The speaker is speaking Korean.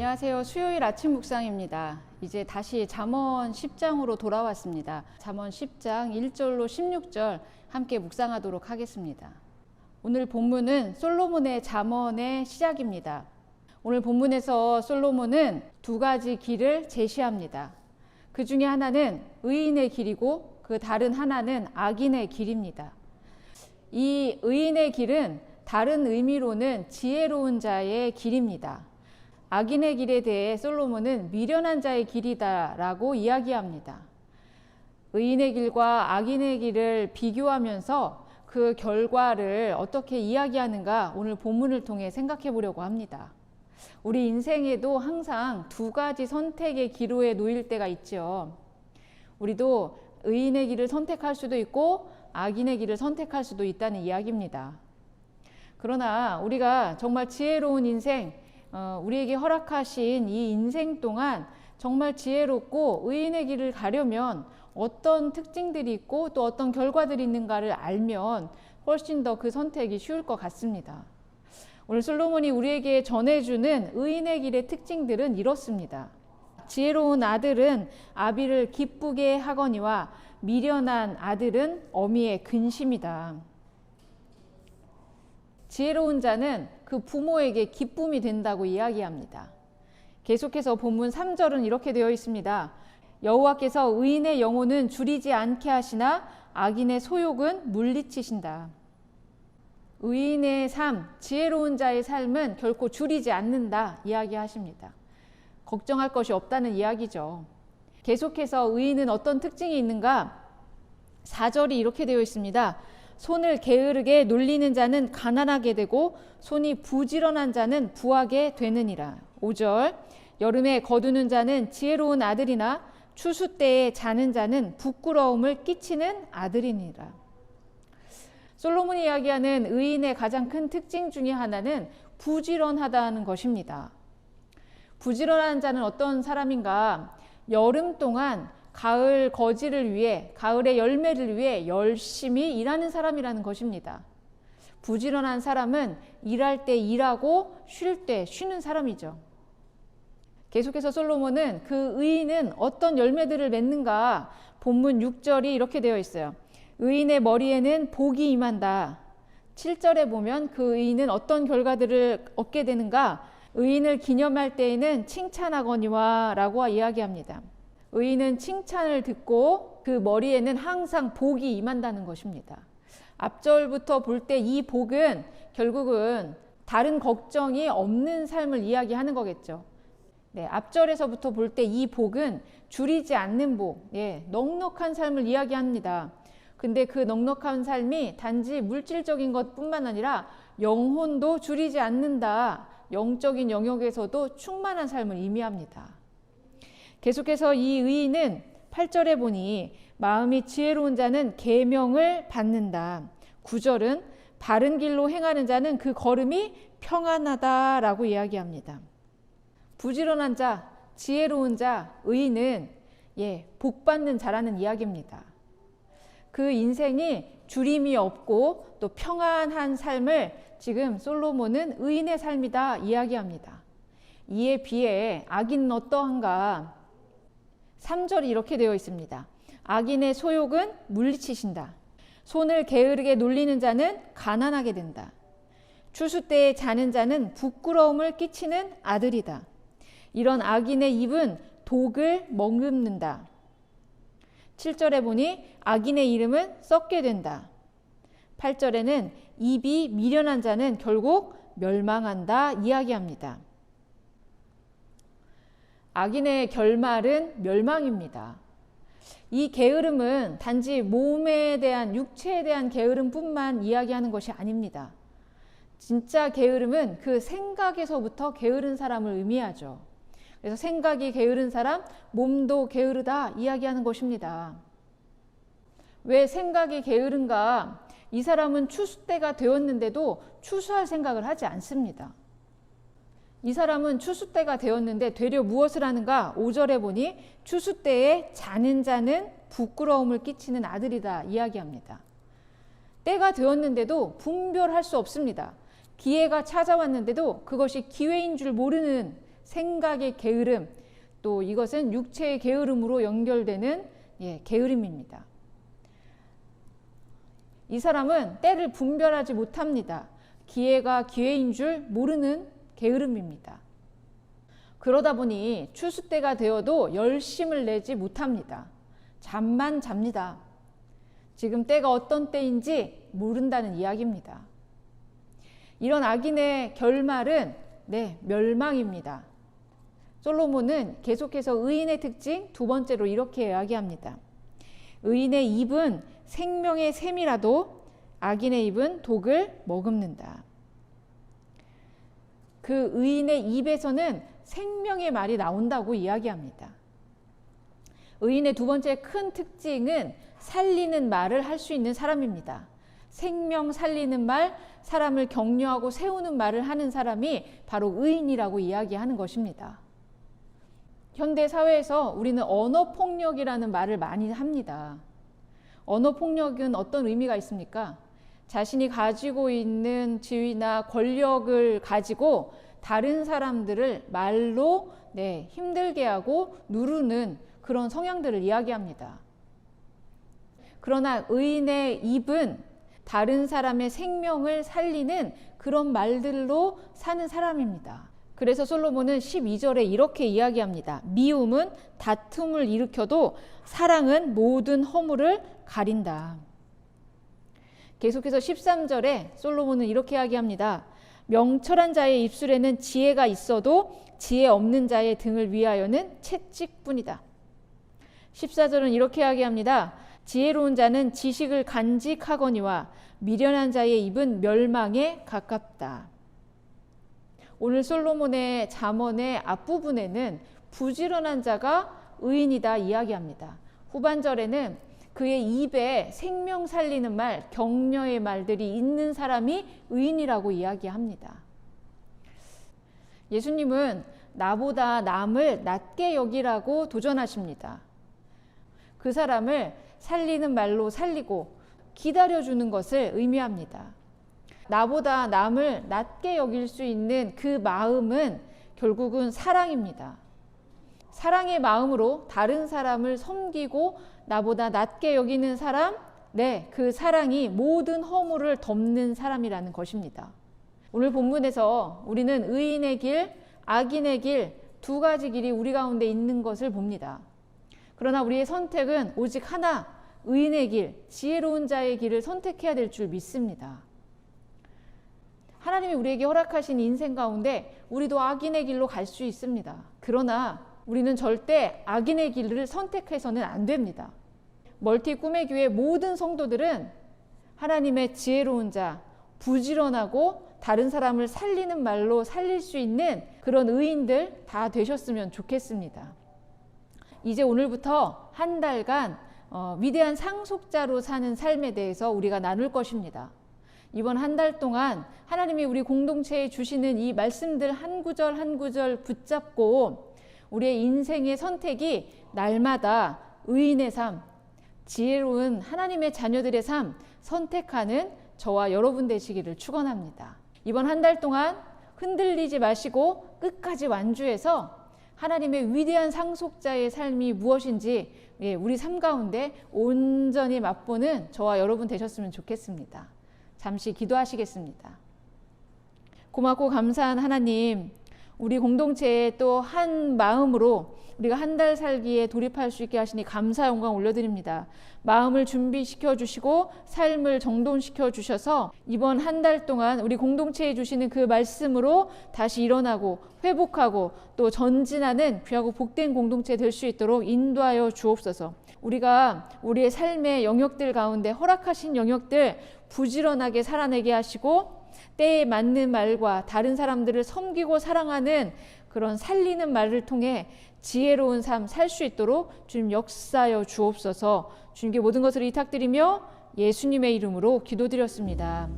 안녕하세요. 수요일 아침 묵상입니다. 이제 다시 잠언 10장으로 돌아왔습니다. 잠언 10장 1절로 16절 함께 묵상하도록 하겠습니다. 오늘 본문은 솔로몬의 잠언의 시작입니다. 오늘 본문에서 솔로몬은 두 가지 길을 제시합니다. 그 중에 하나는 의인의 길이고 그 다른 하나는 악인의 길입니다. 이 의인의 길은 다른 의미로는 지혜로운 자의 길입니다. 악인의 길에 대해 솔로몬은 미련한 자의 길이다라고 이야기합니다. 의인의 길과 악인의 길을 비교하면서 그 결과를 어떻게 이야기하는가 오늘 본문을 통해 생각해 보려고 합니다. 우리 인생에도 항상 두 가지 선택의 기로에 놓일 때가 있죠. 우리도 의인의 길을 선택할 수도 있고 악인의 길을 선택할 수도 있다는 이야기입니다. 그러나 우리가 정말 지혜로운 인생, 우리에게 허락하신 이 인생 동안 정말 지혜롭고 의인의 길을 가려면 어떤 특징들이 있고 또 어떤 결과들이 있는가를 알면 훨씬 더 그 선택이 쉬울 것 같습니다. 오늘 솔로몬이 우리에게 전해주는 의인의 길의 특징들은 이렇습니다. 지혜로운 아들은 아비를 기쁘게 하거니와 미련한 아들은 어미의 근심이다. 지혜로운 자는 그 부모에게 기쁨이 된다고 이야기합니다. 계속해서 본문 3절은 이렇게 되어 있습니다. 여호와께서 의인의 영혼은 줄이지 않게 하시나 악인의 소욕은 물리치신다. 의인의 삶, 지혜로운 자의 삶은 결코 줄이지 않는다 이야기하십니다. 걱정할 것이 없다는 이야기죠. 계속해서 의인은 어떤 특징이 있는가? 4절이 이렇게 되어 있습니다. 손을 게으르게 놀리는 자는 가난하게 되고 손이 부지런한 자는 부하게 되느니라. 5절 여름에 거두는 자는 지혜로운 아들이나 추수 때에 자는 자는 부끄러움을 끼치는 아들이니라. 솔로몬이 이야기하는 의인의 가장 큰 특징 중에 하나는 부지런하다는 것입니다. 부지런한 자는 어떤 사람인가? 여름 동안 가을 거지를 위해, 가을의 열매를 위해 열심히 일하는 사람이라는 것입니다. 부지런한 사람은 일할 때 일하고 쉴 때 쉬는 사람이죠. 계속해서 솔로몬은 그 의인은 어떤 열매들을 맺는가? 본문 6절이 이렇게 되어 있어요. 의인의 머리에는 복이 임한다. 7절에 보면 그 의인은 어떤 결과들을 얻게 되는가? 의인을 기념할 때에는 칭찬하거니와 라고 이야기합니다. 의인은 칭찬을 듣고 그 머리에는 항상 복이 임한다는 것입니다. 앞절부터 볼 때 이 복은 결국은 다른 걱정이 없는 삶을 이야기하는 거겠죠. 네, 앞절에서부터 볼 때 이 복은 줄이지 않는 복, 넉넉한 삶을 이야기합니다. 근데 그 넉넉한 삶이 단지 물질적인 것뿐만 아니라 영혼도 줄이지 않는다. 영적인 영역에서도 충만한 삶을 의미합니다. 계속해서 이 의인은 8절에 보니 마음이 지혜로운 자는 계명을 받는다. 9절은 바른 길로 행하는 자는 그 걸음이 평안하다라고 이야기합니다. 부지런한 자, 지혜로운 자, 의인은 복 받는 자라는 이야기입니다. 그 인생이 주림이 없고 또 평안한 삶을 지금 솔로몬은 의인의 삶이다 이야기합니다. 이에 비해 악인은 어떠한가? 3절이 이렇게 되어 있습니다. 악인의 소욕은 물리치신다. 손을 게으르게 놀리는 자는 가난하게 된다. 추수 때에 자는 자는 부끄러움을 끼치는 아들이다. 이런 악인의 입은 독을 머금는다. 7절에 보니 악인의 이름은 썩게 된다. 8절에는 입이 미련한 자는 결국 멸망한다 이야기합니다. 악인의 결말은 멸망입니다. 이 게으름은 단지 몸에 대한, 육체에 대한 게으름뿐만 이야기하는 것이 아닙니다. 진짜 게으름은 그 생각에서부터 게으른 사람을 의미하죠. 그래서 생각이 게으른 사람, 몸도 게으르다 이야기하는 것입니다. 왜 생각이 게으른가? 이 사람은 추수 때가 되었는데도 추수할 생각을 하지 않습니다. 이 사람은 추수 때가 되었는데 되려 무엇을 하는가? 5절에 보니 추수 때에 자는 자는 부끄러움을 끼치는 아들이다 이야기합니다. 때가 되었는데도 분별할 수 없습니다. 기회가 찾아왔는데도 그것이 기회인 줄 모르는 생각의 게으름, 또 이것은 육체의 게으름으로 연결되는 게으름입니다. 이 사람은 때를 분별하지 못합니다. 기회가 기회인 줄 모르는 게으름입니다. 그러다 보니 추수 때가 되어도 열심을 내지 못합니다. 잠만 잡니다. 지금 때가 어떤 때인지 모른다는 이야기입니다. 이런 악인의 결말은 멸망입니다. 솔로몬은 계속해서 의인의 특징 두 번째로 이렇게 이야기합니다. 의인의 입은 생명의 샘이라도 악인의 입은 독을 머금는다. 그 의인의 입에서는 생명의 말이 나온다고 이야기합니다. 의인의 두 번째 큰 특징은 살리는 말을 할 수 있는 사람입니다. 생명 살리는 말, 사람을 격려하고 세우는 말을 하는 사람이 바로 의인이라고 이야기하는 것입니다. 현대 사회에서 우리는 언어폭력이라는 말을 많이 합니다. 언어폭력은 어떤 의미가 있습니까? 자신이 가지고 있는 지위나 권력을 가지고 다른 사람들을 말로 힘들게 하고 누르는 그런 성향들을 이야기합니다. 그러나 의인의 입은 다른 사람의 생명을 살리는 그런 말들로 사는 사람입니다. 그래서 솔로몬은 12절에 이렇게 이야기합니다. 미움은 다툼을 일으켜도 사랑은 모든 허물을 가린다. 계속해서 13절에 솔로몬은 이렇게 이야기합니다. 명철한 자의 입술에는 지혜가 있어도 지혜 없는 자의 등을 위하여는 채찍뿐이다. 14절은 이렇게 이야기합니다. 지혜로운 자는 지식을 간직하거니와 미련한 자의 입은 멸망에 가깝다. 오늘 솔로몬의 잠언의 앞부분에는 부지런한 자가 의인이다 이야기합니다. 후반절에는 그의 입에 생명 살리는 말, 격려의 말들이 있는 사람이 의인이라고 이야기합니다. 예수님은 나보다 남을 낮게 여기라고 도전하십니다. 그 사람을 살리는 말로 살리고 기다려주는 것을 의미합니다. 나보다 남을 낮게 여길 수 있는 그 마음은 결국은 사랑입니다. 사랑의 마음으로 다른 사람을 섬기고 나보다 낮게 여기는 사람, 그 사랑이 모든 허물을 덮는 사람이라는 것입니다. 오늘 본문에서 우리는 의인의 길, 악인의 길, 두 가지 길이 우리 가운데 있는 것을 봅니다. 그러나 우리의 선택은 오직 하나, 의인의 길, 지혜로운 자의 길을 선택해야 될 줄 믿습니다. 하나님이 우리에게 허락하신 인생 가운데 우리도 악인의 길로 갈 수 있습니다. 그러나 우리는 절대 악인의 길을 선택해서는 안 됩니다. 멀티 꿈의 교회 모든 성도들은 하나님의 지혜로운 자, 부지런하고 다른 사람을 살리는 말로 살릴 수 있는 그런 의인들 다 되셨으면 좋겠습니다. 이제 오늘부터 한 달간 위대한 상속자로 사는 삶에 대해서 우리가 나눌 것입니다. 이번 한 달 동안 하나님이 우리 공동체에 주시는 이 말씀들 한 구절 한 구절 붙잡고 우리의 인생의 선택이 날마다 의인의 삶, 지혜로운 하나님의 자녀들의 삶 선택하는 저와 여러분 되시기를 축원합니다. 이번 한 달 동안 흔들리지 마시고 끝까지 완주해서 하나님의 위대한 상속자의 삶이 무엇인지 우리 삶 가운데 온전히 맛보는 저와 여러분 되셨으면 좋겠습니다. 잠시 기도하시겠습니다. 고맙고 감사한 하나님, 우리 공동체에 또 한 마음으로 우리가 한 달 살기에 돌입할 수 있게 하시니 감사 영광 올려드립니다. 마음을 준비시켜 주시고 삶을 정돈시켜 주셔서 이번 한 달 동안 우리 공동체에 주시는 그 말씀으로 다시 일어나고 회복하고 또 전진하는 귀하고 복된 공동체 될 수 있도록 인도하여 주옵소서. 우리가 우리의 삶의 영역들 가운데 허락하신 영역들 부지런하게 살아내게 하시고 때에 맞는 말과 다른 사람들을 섬기고 사랑하는 그런 살리는 말을 통해 지혜로운 삶 살 수 있도록 주님 역사하여 주옵소서. 주님께 모든 것을 의탁드리며 예수님의 이름으로 기도드렸습니다.